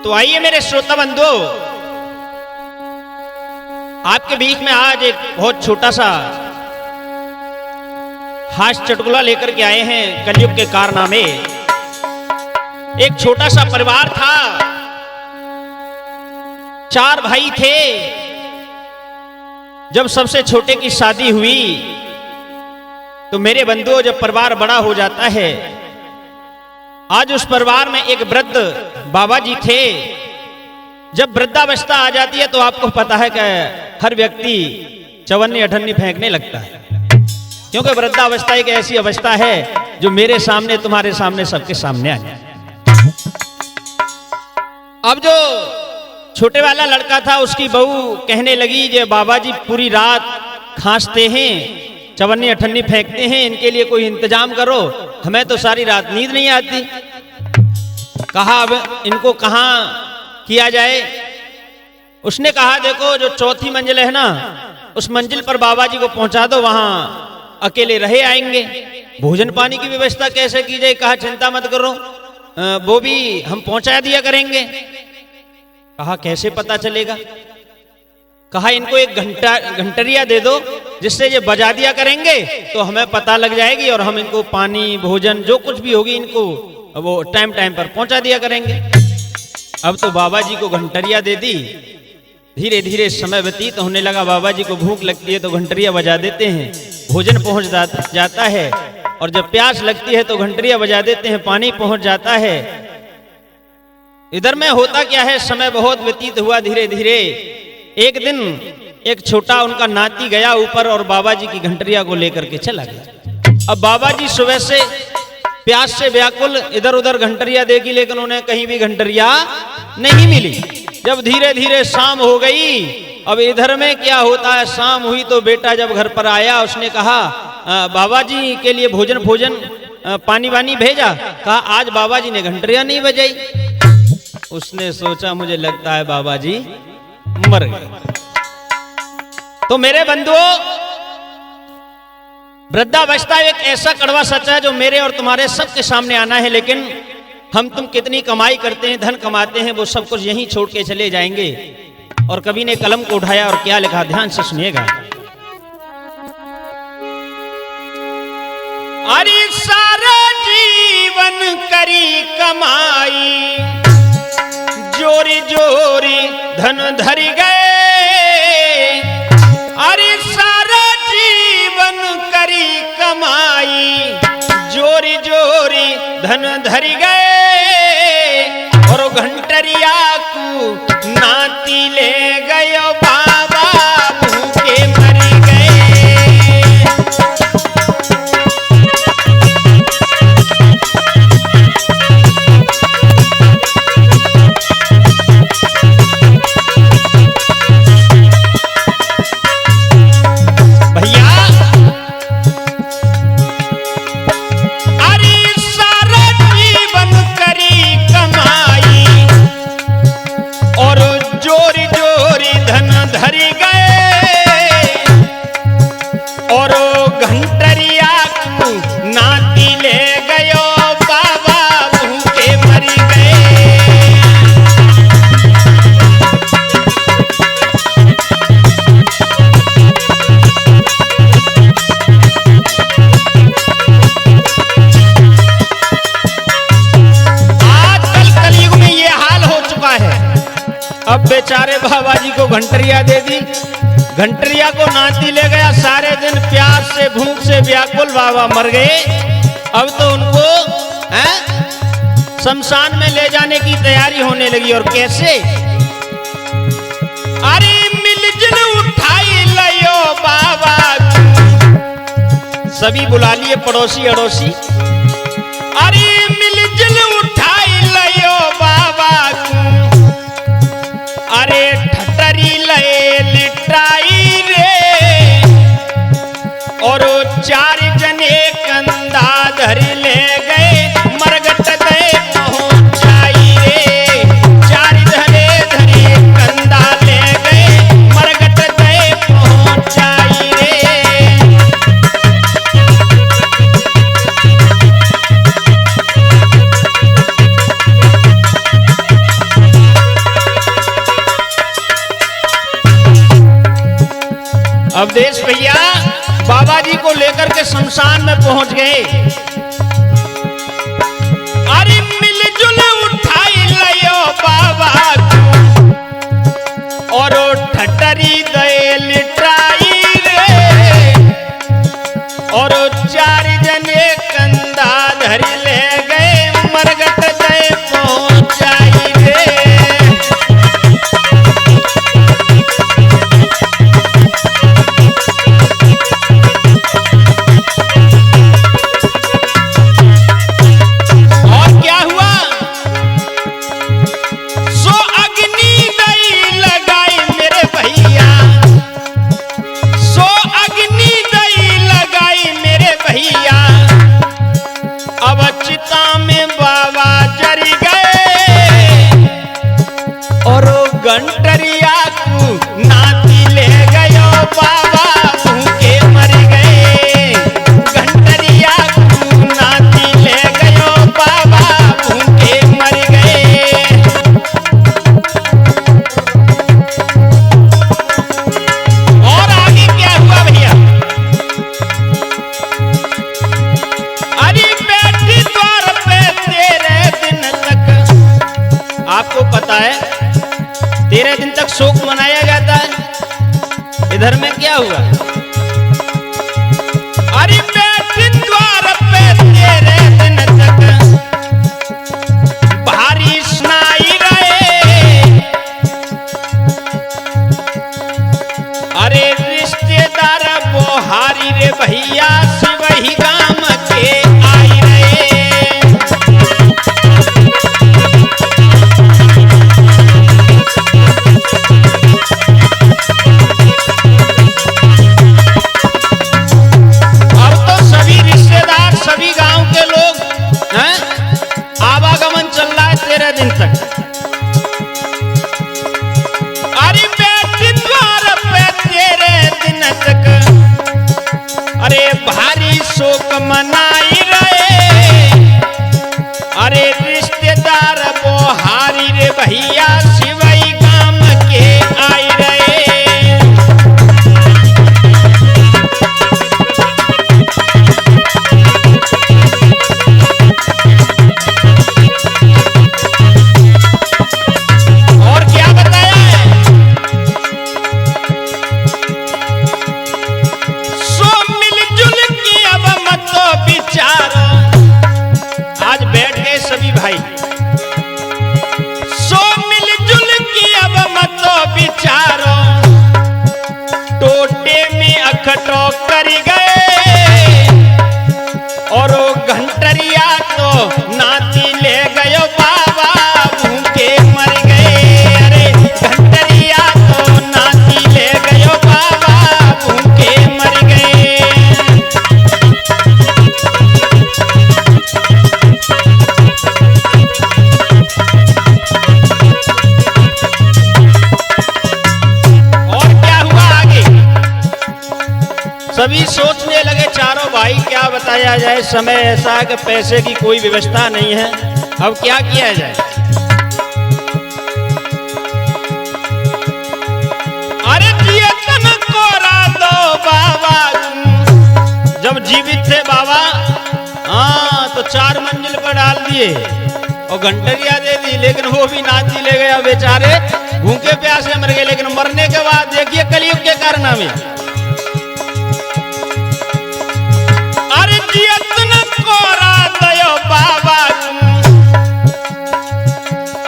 तो आइए मेरे श्रोता बंधु, आपके बीच में आज एक बहुत छोटा सा हास्य चुटकुला लेकर के आए हैं। कलयुग के कारनामे। एक छोटा सा परिवार था, 4 भाई थे। जब सबसे छोटे की शादी हुई तो मेरे बंधुओं, जब परिवार बड़ा हो जाता है, आज उस परिवार में एक वृद्ध बाबा जी थे। जब वृद्धावस्था आ जाती है तो आपको पता है कि हर व्यक्ति चवन्नी अठन्नी फेंकने लगता है, क्योंकि वृद्धावस्था एक ऐसी अवस्था है जो मेरे सामने, तुम्हारे सामने, सबके सामने आ जाए। अब जो छोटे वाला लड़का था, उसकी बहू कहने लगी कि बाबा जी पूरी रात खांसते हैं, चवन्नी अठन्नी फेंकते हैं, इनके लिए कोई इंतजाम करो, हमें तो सारी रात नींद नहीं आती। कहा अब इनको कहाँ किया जाए। उसने कहा देखो, जो 4थी मंजिल है ना, उस मंजिल पर बाबा जी को पहुंचा दो, वहां अकेले रहे आएंगे। भोजन पानी की व्यवस्था कैसे की जाए। कहा चिंता मत करो, वो भी हम पहुंचा दिया करेंगे। कहा कैसे पता चलेगा। कहा इनको एक घंटरिया दे दो, जिससे ये बजा दिया करेंगे तो हमें पता लग जाएगी और हम इनको पानी, भोजन, जो कुछ भी होगी, इनको वो टाइम टाइम पर पहुंचा दिया करेंगे। अब तो बाबा जी को घंटरिया दे दी। धीरे धीरे समय व्यतीत होने लगा। बाबा जी को भूख लगती है तो घंटरिया बजा देते हैं, भोजन पहुंच जाता है। और जब प्यास लगती है तो घंटरिया बजा देते हैं, पानी पहुंच जाता है। इधर में होता क्या है, समय बहुत व्यतीत हुआ। धीरे धीरे एक दिन एक छोटा उनका नाती गया ऊपर और बाबा जी की घंटरिया को लेकर के चला गया। अब बाबा जी सुबह से प्यास से व्याकुल इधर उधर घंटरिया देखी, लेकिन उन्हें कहीं भी घंटरिया नहीं मिली। जब धीरे धीरे शाम हो गई, अब इधर में क्या होता है, शाम हुई तो बेटा जब घर पर आया, उसने कहा बाबा जी के लिए भोजन पानी वानी भेजा। कहा आज बाबा जी ने घंटरिया नहीं बजाई। उसने सोचा मुझे लगता है बाबा जी मर गए। तो मेरे बंधुओं, वृद्धावस्था एक ऐसा कड़वा सच है जो मेरे और तुम्हारे सबके सामने आना है। लेकिन हम तुम कितनी कमाई करते हैं, धन कमाते हैं, वो सब कुछ यहीं छोड़ के चले जाएंगे। और कवि ने कलम को उठाया और क्या लिखा, ध्यान से सुनिएगा। अरे सारा जीवन करी कमाई, जोरी जोरी धन धर गए। अरे सारा जीवन करी कमाई, जोरी जोरी धन धर गए। और घंटरिया को नाती ले गयो, बाबा भूखे मर गए। अब बेचारे बाबा जी को घंटरिया दे दी, घंटरिया को नाती ले गया। सारे दिन प्यास से, भूख से व्याकुल बाबा मर गए। अब तो उनको शमशान में ले जाने की तैयारी होने लगी। और कैसे, अरे मिलजुल उठाई लियो बाबा, सभी बुला लिए पड़ोसी अड़ोसी। अरे मिलजुल उठाई लियो बाबा, अरे ठटरी ले लिटाई रे। और 4 जने कंधा धर ले गए, मरगट दे पहुंचाई रे। 4 धरे धरे कंधा ले गए, मरगट दे पहुंचाई रे। अवधेश भैया बाबा जी को लेकर के शमशान में पहुंच गए। अरे मिलजुल उठाई लियो बाबा और ठटरी दे लिटाई रे, और चार जने कंधा धर ले गए मरगट दे पहुंचाई रे। घंटरिया को नाती ले गयो बाबा भूखे मर गए, घंटरिया को नाती ले गयो बाबा भूखे मर गए। और आगे क्या हुआ भैया? अरे बैठी द्वार पे तेरे दिन तक, आपको पता है 13 दिन तक शोक मनाया जाता है। इधर में क्या हुआ? अरे बैठी द्वार पे तेरे दिन तक भारी सुनाई रहे, अरे रिश्तेदार बोहारी रे भैया शिवही गाम के आई रहे। सभी गांव के लोग हैं, आवागमन चल रहा है 13 दिन तक। अरे बैठी द्वार पे तेरे दिन तक, अरे भारी शोक मनाई रहे, अरे रिश्तेदार बोहारी रे भैया शिवई गाम के आई रहे। आज बैठ गए सभी भाई, सो मिलजुल की अब मत विचारो, टोटे में अखटो कर गए, और घंटरिया तो नाती ले गयो बाबा भूखे मर गए। अरे घंटरिया तो नाती ले गयो बाबा भूखे मर गए। सभी सोचने लगे चारों भाई क्या बताया जाए, समय ऐसा है कि पैसे की कोई व्यवस्था नहीं है, अब क्या किया जाए। अरे जीतन को दो बाबा, जब जीवित थे बाबा हाँ तो 4 मंजिल पर डाल दिए और घंटरिया दे दी, लेकिन वो भी नाती ले गया बेचारे, भूखे प्यासे मर गए। लेकिन मरने के बाद देखिए कलयुग के कारनामे। अरे जीतन कोरा दयो बाबा,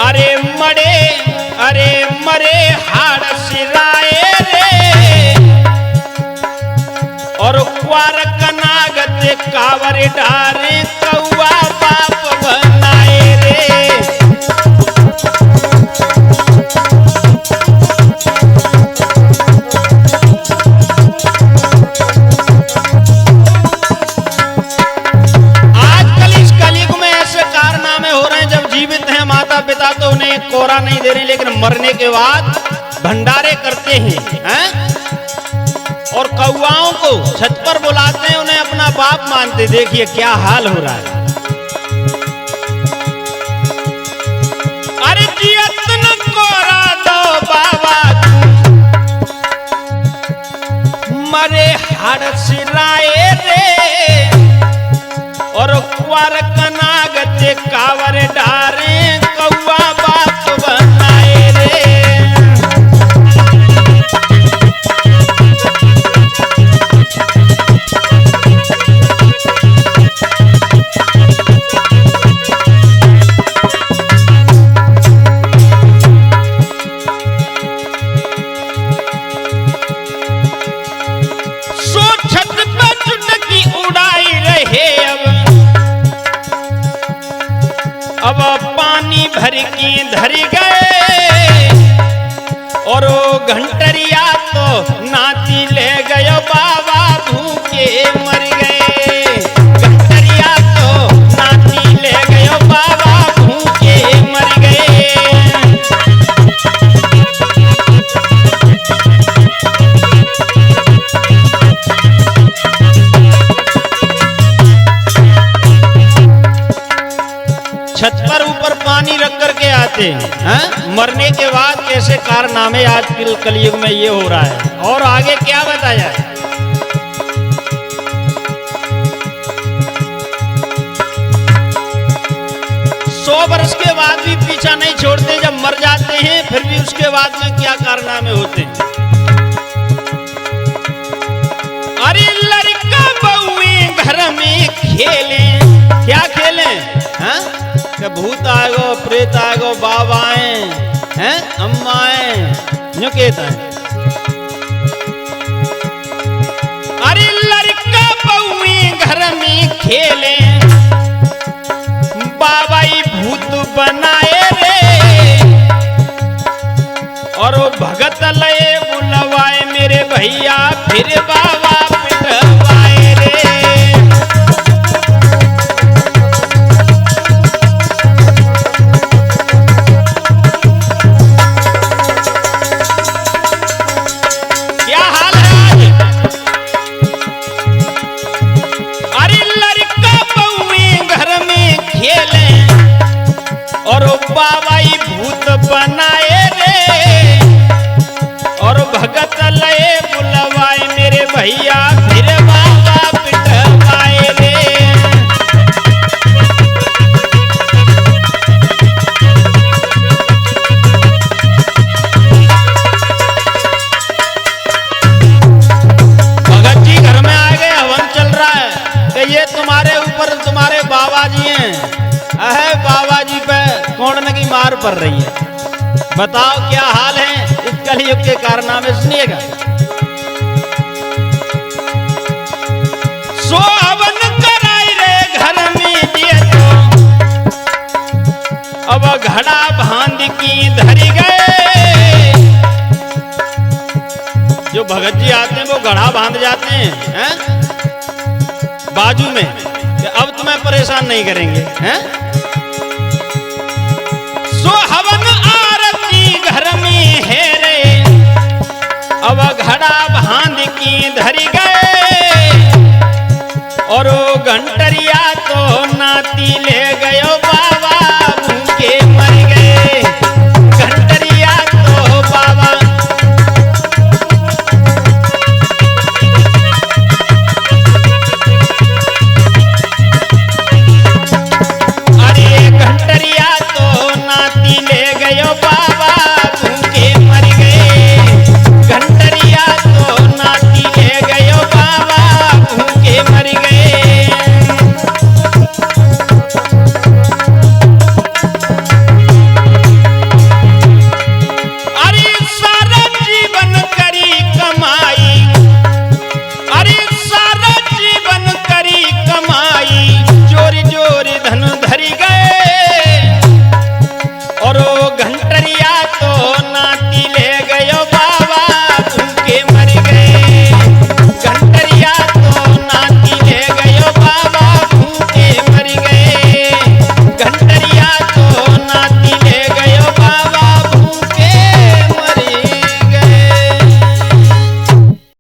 अरे मरे हाड़ सिराए रे, और क्वार कनागत कावर डारे कौआ बाप बनाए रे। पिता तो उन्हें कोरा नहीं दे रहे, लेकिन मरने के बाद भंडारे करते हैं, और कौआओं को छत पर बुलाते हैं, उन्हें अपना बाप मानते। देखिए क्या हाल हो रहा है। अरे जीतन कोरा दो बाबा, झाड़ सिराए रे और कुआर कनागते कावर डारे कौआ बाप बनाए रे। अब पानी भर के धर गए और वो घंटरिया तो नाती ले गयो बाबा भूखे मर गए। घंटरिया तो नाती ले गयो बाबा भूखे मर गए। छत पर ऊपर पानी रख करके आते हैं, मरने के बाद कैसे कारनामे आज कलयुग में ये हो रहा है। और आगे क्या बताया है? 100 वर्ष के बाद भी पीछा नहीं छोड़ते, जब मर जाते हैं फिर भी उसके बाद में क्या कारनामे होते हैं। अरे लड़का बहुए घर में खेले, क्या खेले? कि भूत आएगो, प्रेत आएगो, बाबा हैं, अम्मा हैं, यूं कहता है। अरे लड़का बहुए घर में खेले, बाबा ही भूत बनाए रे और वो भगत लए बुलवाए मेरे भैया फिर बाबा पिटवाए रे। बाबा ही भूत बनाए रे और भगत लए बुलवाए मेरे भैया फिर बाबा पिटवाए रे। भगत जी घर में आ गए, हवन चल रहा है कि ये तुम्हारे ऊपर तुम्हारे बाबा जी हैं, अहे बाबा जी पे कौन की मार पड़ रही है, बताओ क्या हाल है। इस कलयुग के कारनामे सुनिएगा। सो हवन कराई रे घर में दिए तो अब घड़ा बांध की धरी गए। जो भगत जी आते हैं वो घड़ा बांध जाते हैं, बाजू में, कि अब तुम्हें परेशान नहीं करेंगे, हैं? सो हवन आरती घर में है रे अब घड़ा बांध की धरी गए और वो घंटे